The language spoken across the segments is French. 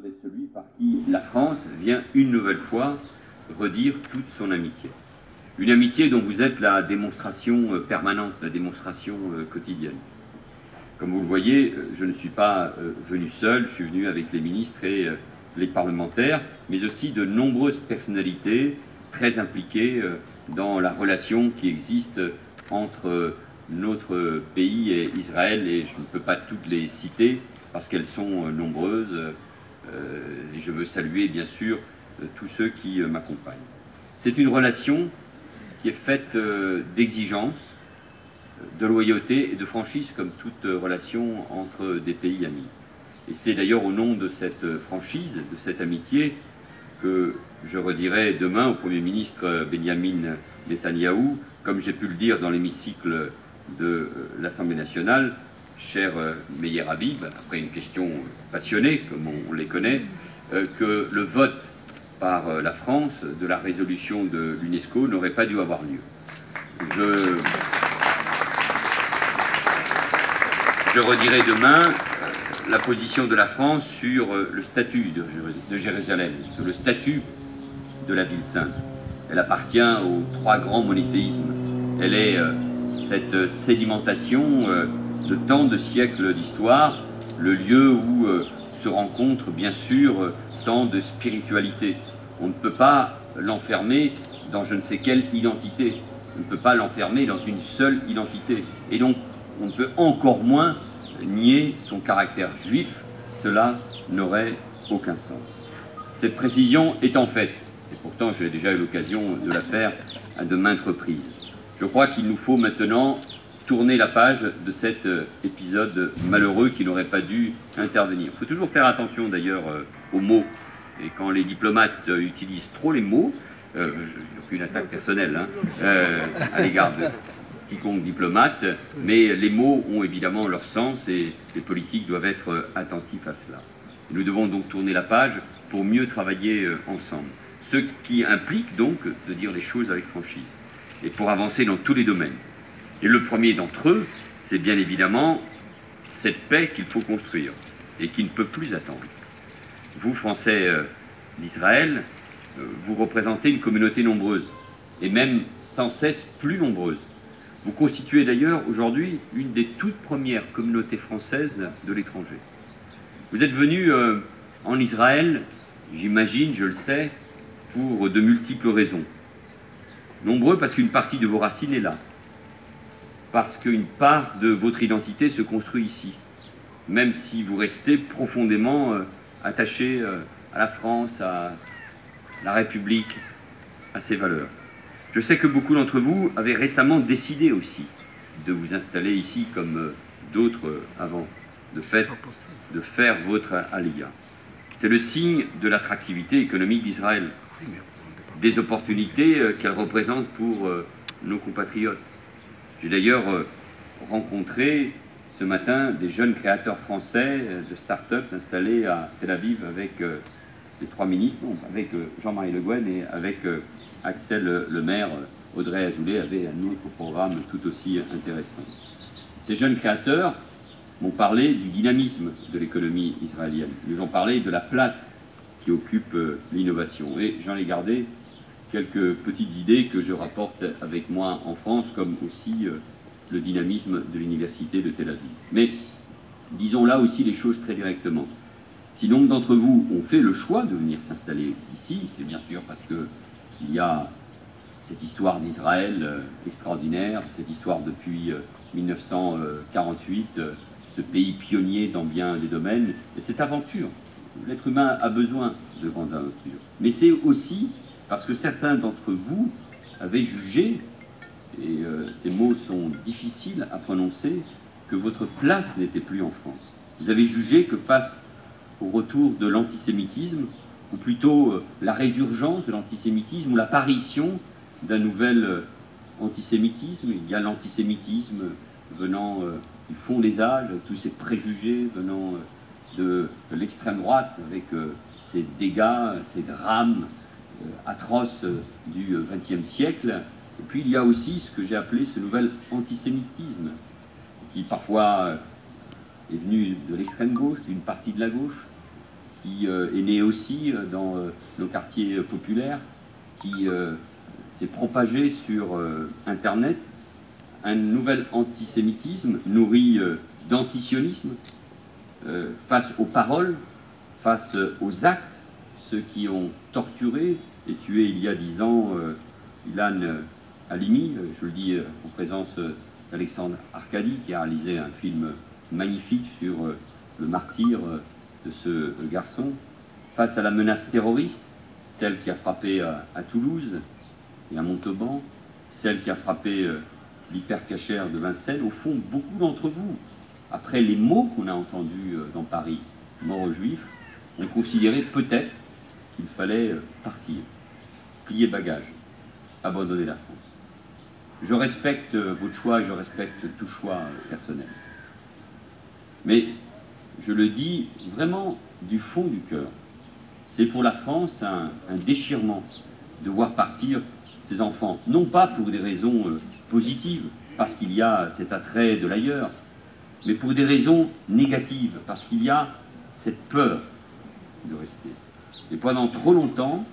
d'être celui par qui la France vient une nouvelle fois redire toute son amitié. Une amitié dont vous êtes la démonstration permanente, la démonstration quotidienne. Comme vous le voyez, je ne suis pas venu seul, je suis venu avec les ministres et les parlementaires, mais aussi de nombreuses personnalités très impliquées dans la relation qui existe entre notre pays et Israël, et je ne peux pas toutes les citer parce qu'elles sont nombreuses, et je veux saluer bien sûr tous ceux qui m'accompagnent. C'est une relation qui est faite d'exigence, de loyauté et de franchise, comme toute relation entre des pays amis. Et c'est d'ailleurs au nom de cette franchise, de cette amitié, que je redirai demain au Premier ministre Benjamin Netanyahou, comme j'ai pu le dire dans l'hémicycle de l'Assemblée nationale, cher Meyer Habib, après une question passionnée, comme on les connaît, que le vote par la France de la résolution de l'UNESCO n'aurait pas dû avoir lieu. Je redirai demain la position de la France sur le statut de Jérusalem, sur le statut de la ville sainte. Elle appartient aux trois grands monothéismes. Elle est cette sédimentation de tant de siècles d'histoire, le lieu où se rencontrent bien sûr tant de spiritualité. On ne peut pas l'enfermer dans je ne sais quelle identité. On ne peut pas l'enfermer dans une seule identité. Et donc, on ne peut encore moins nier son caractère juif. Cela n'aurait aucun sens. Cette précision étant faite, et pourtant j'ai déjà eu l'occasion de la faire à de maintes reprises, je crois qu'il nous faut maintenant tourner la page de cet épisode malheureux qui n'aurait pas dû intervenir. Il faut toujours faire attention d'ailleurs aux mots. Et quand les diplomates utilisent trop les mots, je n'ai aucune attaque personnelle à l'égard de quiconque diplomate, mais les mots ont évidemment leur sens et les politiques doivent être attentifs à cela. Et nous devons donc tourner la page pour mieux travailler ensemble. Ce qui implique donc de dire les choses avec franchise et pour avancer dans tous les domaines. Et le premier d'entre eux, c'est bien évidemment cette paix qu'il faut construire et qui ne peut plus attendre. Vous, Français d'Israël, vous représentez une communauté nombreuse et même sans cesse plus nombreuse. Vous constituez d'ailleurs aujourd'hui une des toutes premières communautés françaises de l'étranger. Vous êtes venus en Israël, j'imagine, je le sais, pour de multiples raisons. Nombreux parce qu'une partie de vos racines est là, parce qu'une part de votre identité se construit ici, même si vous restez profondément attachés à la France, à la République, à ses valeurs. Je sais que beaucoup d'entre vous avaient récemment décidé aussi de vous installer ici comme d'autres avant, de faire votre Aliyah. C'est le signe de l'attractivité économique d'Israël, des opportunités qu'elle représente pour nos compatriotes. J'ai d'ailleurs rencontré ce matin des jeunes créateurs français de start-up installés à Tel Aviv avec les trois ministres, avec Jean-Marie Le Guen et avec Axel Le Maire. Audrey Azoulay avait un autre programme tout aussi intéressant. Ces jeunes créateurs m'ont parlé du dynamisme de l'économie israélienne. Ils nous ont parlé de la place qui occupe l'innovation. Et j'en ai gardé quelques petites idées que je rapporte avec moi en France, comme aussi le dynamisme de l'université de Tel Aviv. Mais disons là aussi les choses très directement. Si nombre d'entre vous ont fait le choix de venir s'installer ici, c'est bien sûr parce qu'il y a cette histoire d'Israël extraordinaire, cette histoire depuis 1948, ce pays pionnier dans bien des domaines, et cette aventure. L'être humain a besoin de grandes aventures. Mais c'est aussi parce que certains d'entre vous avaient jugé, et ces mots sont difficiles à prononcer, que votre place n'était plus en France. Vous avez jugé que face au retour de l'antisémitisme, ou plutôt la résurgence de l'antisémitisme, ou l'apparition d'un nouvel antisémitisme, il y a l'antisémitisme venant du fond des âges, tous ces préjugés venant de l'extrême droite, avec ces dégâts, ces drames atroces du XXe siècle. Et puis il y a aussi ce que j'ai appelé ce nouvel antisémitisme, qui parfois est venu de l'extrême gauche, d'une partie de la gauche, qui est né aussi dans nos quartiers populaires, qui s'est propagé sur Internet, un nouvel antisémitisme nourri d'antisionisme face aux paroles, face aux actes, ceux qui ont torturé et tué il y a 10 ans Ilan Halimi, je le dis en présence d'Alexandre Arcadi, qui a réalisé un film magnifique sur le martyre de ce garçon, face à la menace terroriste, celle qui a frappé à Toulouse et à Montauban, celle qui a frappé l'hypercachère de Vincennes. Au fond, beaucoup d'entre vous, après les mots qu'on a entendus dans Paris, mort aux Juifs, ont considéré peut-être qu'il fallait partir, plier bagage, abandonner la France. Je respecte votre choix et je respecte tout choix personnel. Mais je le dis vraiment du fond du cœur. C'est pour la France un déchirement de voir partir ses enfants, non pas pour des raisons positives, parce qu'il y a cet attrait de l'ailleurs, mais pour des raisons négatives, parce qu'il y a cette peur de rester. Et pendant trop longtemps,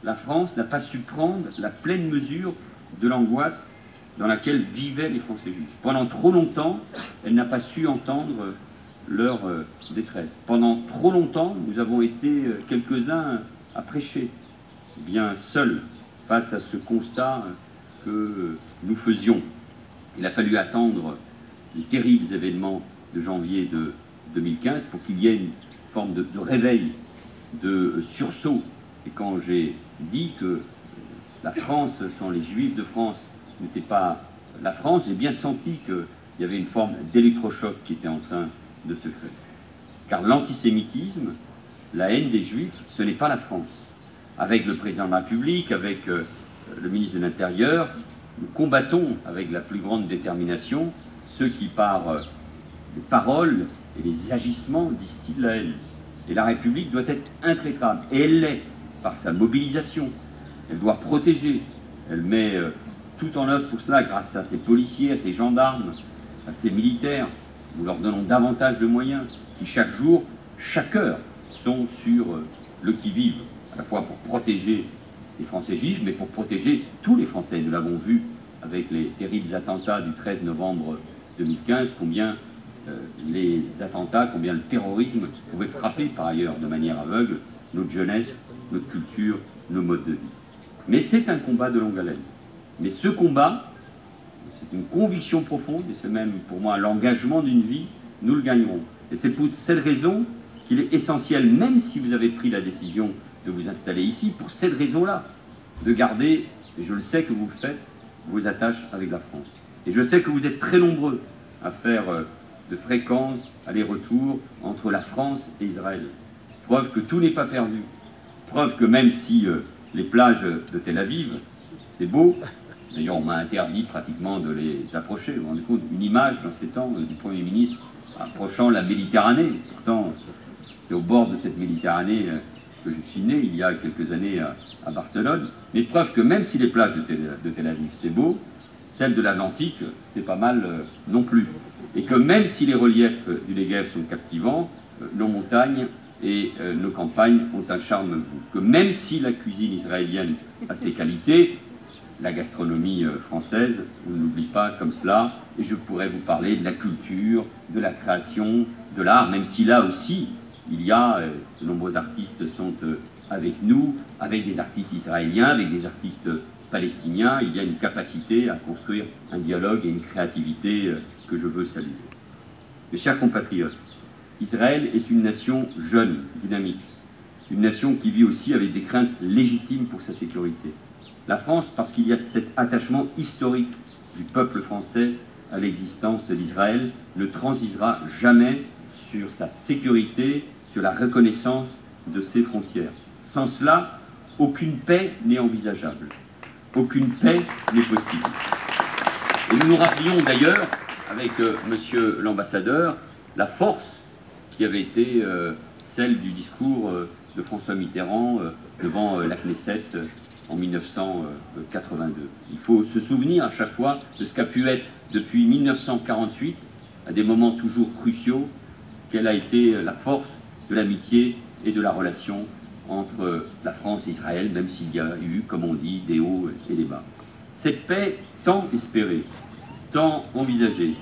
la France n'a pas su prendre la pleine mesure de l'angoisse dans laquelle vivaient les Français juifs. Pendant trop longtemps, elle n'a pas su entendre leur détresse. Pendant trop longtemps, nous avons été quelques-uns à prêcher, bien seuls, face à ce constat que nous faisions. Il a fallu attendre les terribles événements de janvier de 2015 pour qu'il y ait une forme de réveil, de sursaut. Et quand j'ai dit que la France sans les Juifs de France n'était pas la France, j'ai bien senti qu'il y avait une forme d'électrochoc qui était en train de se créer. Car l'antisémitisme, la haine des Juifs, ce n'est pas la France. Avec le président de la République, avec le ministre de l'Intérieur, nous combattons avec la plus grande détermination ceux qui, par les paroles et les agissements, distillent la haine. Et la République doit être intraitable. Et elle l'est par sa mobilisation. Elle doit protéger. Elle met tout en œuvre pour cela grâce à ses policiers, à ses gendarmes, à ses militaires. Nous leur donnons davantage de moyens qui, chaque jour, chaque heure, sont sur le qui-vive, à la fois pour protéger les Français juifs, mais pour protéger tous les Français. Nous l'avons vu avec les terribles attentats du 13 novembre 2015, combien les attentats, combien le terrorisme pouvait frapper par ailleurs de manière aveugle notre jeunesse, notre culture, nos modes de vie. Mais c'est un combat de longue haleine. Mais ce combat, c'est une conviction profonde, et c'est même pour moi l'engagement d'une vie, nous le gagnerons. Et c'est pour cette raison qu'il est essentiel, même si vous avez pris la décision de vous installer ici, pour cette raison-là, de garder, et je le sais que vous le faites, vos attaches avec la France. Et je sais que vous êtes très nombreux à faire de fréquents allers-retours entre la France et Israël. Preuve que tout n'est pas perdu. Preuve que même si les plages de Tel Aviv, c'est beau, d'ailleurs on m'a interdit pratiquement de les approcher, vous vous rendez compte, une image dans ces temps du Premier ministre approchant la Méditerranée. Pourtant, c'est au bord de cette Méditerranée que je suis né il y a quelques années à Barcelone. Mais preuve que même si les plages de Tel Aviv, c'est beau, celles de l'Atlantique, c'est pas mal non plus. Et que même si les reliefs du Negev sont captivants, nos montagnes et nos campagnes ont un charme fou. Que même si la cuisine israélienne a ses qualités, la gastronomie française, on n'oublie pas comme cela, et je pourrais vous parler de la culture, de la création, de l'art, même si là aussi, il y a, de nombreux artistes sont avec nous, avec des artistes israéliens, avec des artistes palestiniens, il y a une capacité à construire un dialogue et une créativité que je veux saluer. Mes chers compatriotes, Israël est une nation jeune, dynamique, une nation qui vit aussi avec des craintes légitimes pour sa sécurité. La France, parce qu'il y a cet attachement historique du peuple français à l'existence d'Israël, ne transigera jamais sur sa sécurité, sur la reconnaissance de ses frontières. Sans cela, aucune paix n'est envisageable. Aucune paix n'est possible. Et nous nous rappelions d'ailleurs, avec monsieur l'ambassadeur, la force qui avait été celle du discours de François Mitterrand devant la Knesset en 1982. Il faut se souvenir à chaque fois de ce qu'a pu être depuis 1948, à des moments toujours cruciaux, quelle a été la force de l'amitié et de la relation entre la France et Israël, même s'il y a eu, comme on dit, des hauts et des bas. Cette paix, tant espérée, tant envisagée,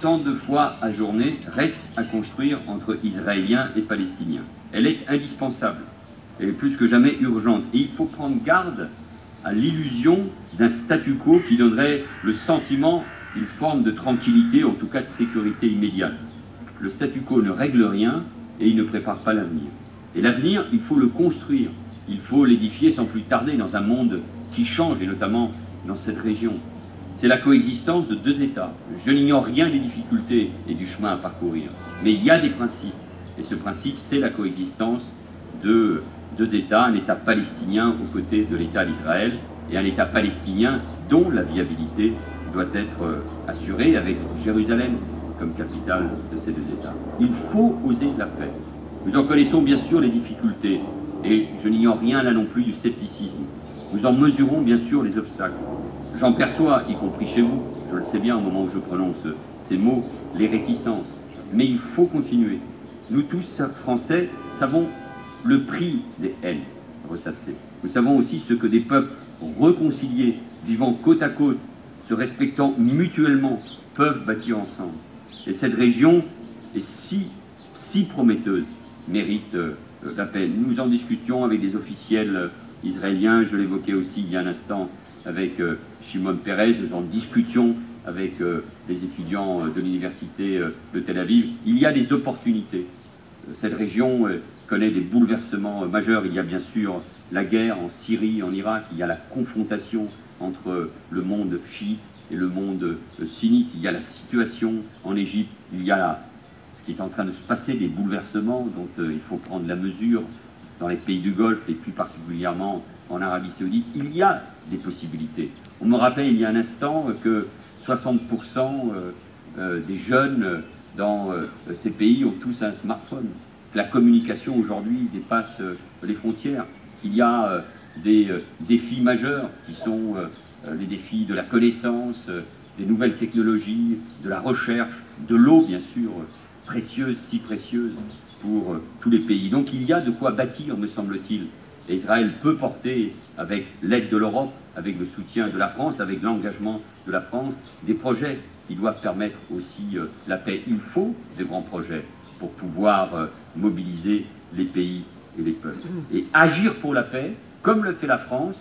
tant de fois ajournée, reste à construire entre Israéliens et Palestiniens. Elle est indispensable, elle est plus que jamais urgente, et il faut prendre garde à l'illusion d'un statu quo qui donnerait le sentiment d'une forme de tranquillité, en tout cas de sécurité immédiate. Le statu quo ne règle rien et il ne prépare pas l'avenir. Et l'avenir, il faut le construire, il faut l'édifier sans plus tarder dans un monde qui change, et notamment dans cette région. C'est la coexistence de deux États. Je n'ignore rien des difficultés et du chemin à parcourir, mais il y a des principes. Et ce principe, c'est la coexistence de deux États, un État palestinien aux côtés de l'État d'Israël, et un État palestinien dont la viabilité doit être assurée avec Jérusalem comme capitale de ces deux États. Il faut oser la paix. Nous en connaissons bien sûr les difficultés, et je n'ignore rien là non plus du scepticisme. Nous en mesurons bien sûr les obstacles. J'en perçois, y compris chez vous, je le sais bien au moment où je prononce ces mots, les réticences. Mais il faut continuer. Nous tous, Français, savons le prix des haines ressassées. Nous savons aussi ce que des peuples réconciliés, vivant côte à côte, se respectant mutuellement, peuvent bâtir ensemble. Et cette région est si prometteuse, mérite la paix. Nous en discutions avec des officiels israéliens, je l'évoquais aussi il y a un instant avec Shimon Peres, nous en discutions avec les étudiants de l'université de Tel Aviv. Il y a des opportunités. Cette région connaît des bouleversements majeurs. Il y a bien sûr la guerre en Syrie, en Irak, il y a la confrontation entre le monde chiite et le monde sunnite, il y a la situation en Égypte, il y a ce qui est en train de se passer, des bouleversements dont il faut prendre la mesure dans les pays du Golfe et plus particulièrement en Arabie Saoudite. Il y a des possibilités. On me rappelait il y a un instant que 60% des jeunes dans ces pays ont tous un smartphone, que la communication aujourd'hui dépasse les frontières, qu'il y a des défis majeurs qui sont les défis de la connaissance, des nouvelles technologies, de la recherche, de l'eau bien sûr, précieuse, si précieuse pour tous les pays. Donc il y a de quoi bâtir, me semble-t-il. Et Israël peut porter, avec l'aide de l'Europe, avec le soutien de la France, avec l'engagement de la France, des projets qui doivent permettre aussi la paix. Il faut des grands projets pour pouvoir mobiliser les pays et les peuples. Et agir pour la paix, comme le fait la France,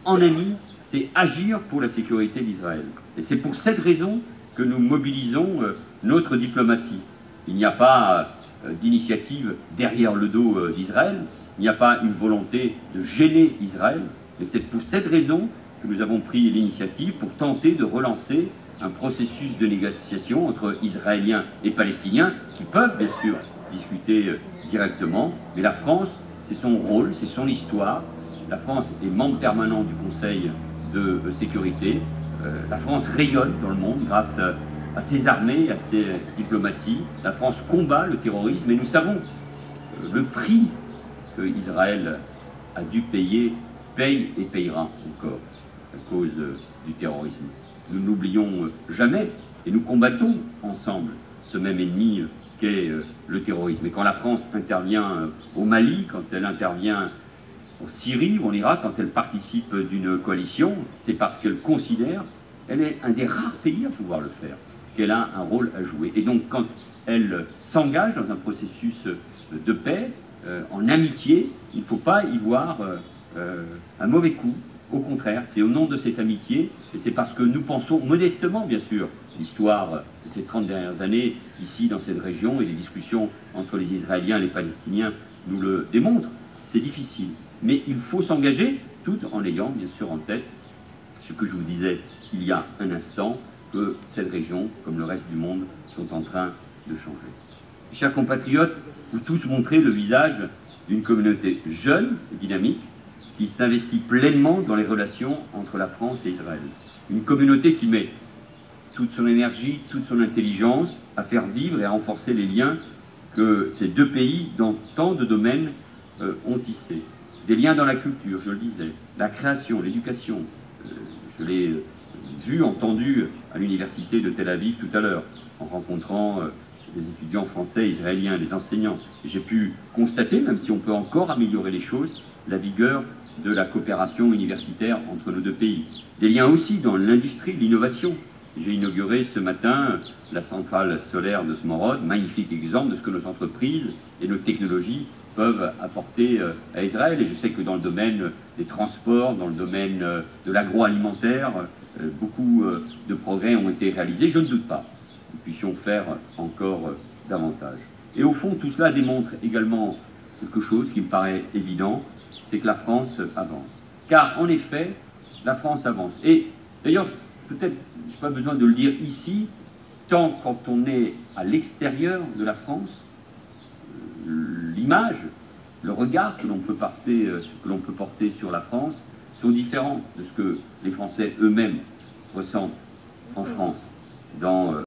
en ami, c'est agir pour la sécurité d'Israël. Et c'est pour cette raison que nous mobilisons notre diplomatie. Il n'y a pas d'initiative derrière le dos d'Israël, il n'y a pas une volonté de gêner Israël, mais c'est pour cette raison que nous avons pris l'initiative pour tenter de relancer un processus de négociation entre Israéliens et Palestiniens qui peuvent bien sûr discuter directement, mais la France, c'est son rôle, c'est son histoire. La France est membre permanent du Conseil de sécurité. La France rayonne dans le monde grâce à ses armées, à ses diplomaties. La France combat le terrorisme et nous savons le prix que Israël a dû paye et payera encore à cause du terrorisme. Nous n'oublions jamais et nous combattons ensemble ce même ennemi qu'est le terrorisme. Et quand la France intervient au Mali, quand elle intervient en Syrie ou en Irak, quand elle participe d'une coalition, c'est parce qu'elle considère, elle est un des rares pays à pouvoir le faire, qu'elle a un rôle à jouer. Et donc quand elle s'engage dans un processus de paix, en amitié, il ne faut pas y voir un mauvais coup. Au contraire, c'est au nom de cette amitié, et c'est parce que nous pensons modestement, bien sûr, l'histoire de ces 30 dernières années, ici dans cette région, et les discussions entre les Israéliens et les Palestiniens nous le démontrent. C'est difficile, mais il faut s'engager, tout en ayant bien sûr en tête ce que je vous disais il y a un instant, que cette région, comme le reste du monde, sont en train de changer. Chers compatriotes, vous tous montrez le visage d'une communauté jeune et dynamique qui s'investit pleinement dans les relations entre la France et Israël. Une communauté qui met toute son énergie, toute son intelligence à faire vivre et à renforcer les liens que ces deux pays, dans tant de domaines, ont tissés. Des liens dans la culture, je le disais, la création, l'éducation. Je l'ai vu, entendu à l'université de Tel Aviv tout à l'heure, en rencontrant des étudiants français, israéliens, des enseignants. J'ai pu constater, même si on peut encore améliorer les choses, la vigueur de la coopération universitaire entre nos deux pays. Des liens aussi dans l'industrie, l'innovation. J'ai inauguré ce matin la centrale solaire de Smorod, magnifique exemple de ce que nos entreprises et nos technologies peuvent apporter à Israël. Et je sais que dans le domaine des transports, dans le domaine de l'agroalimentaire, beaucoup de progrès ont été réalisés. Je ne doute pas que nous puissions faire encore davantage. Et au fond, tout cela démontre également quelque chose qui me paraît évident, c'est que la France avance. Car en effet, la France avance. Et d'ailleurs, peut-être, je n'ai pas besoin de le dire ici, tant quand on est à l'extérieur de la France, l'image, le regard que l'on peut porter sur la France sont différents de ce que les Français eux-mêmes ressentent en France, dans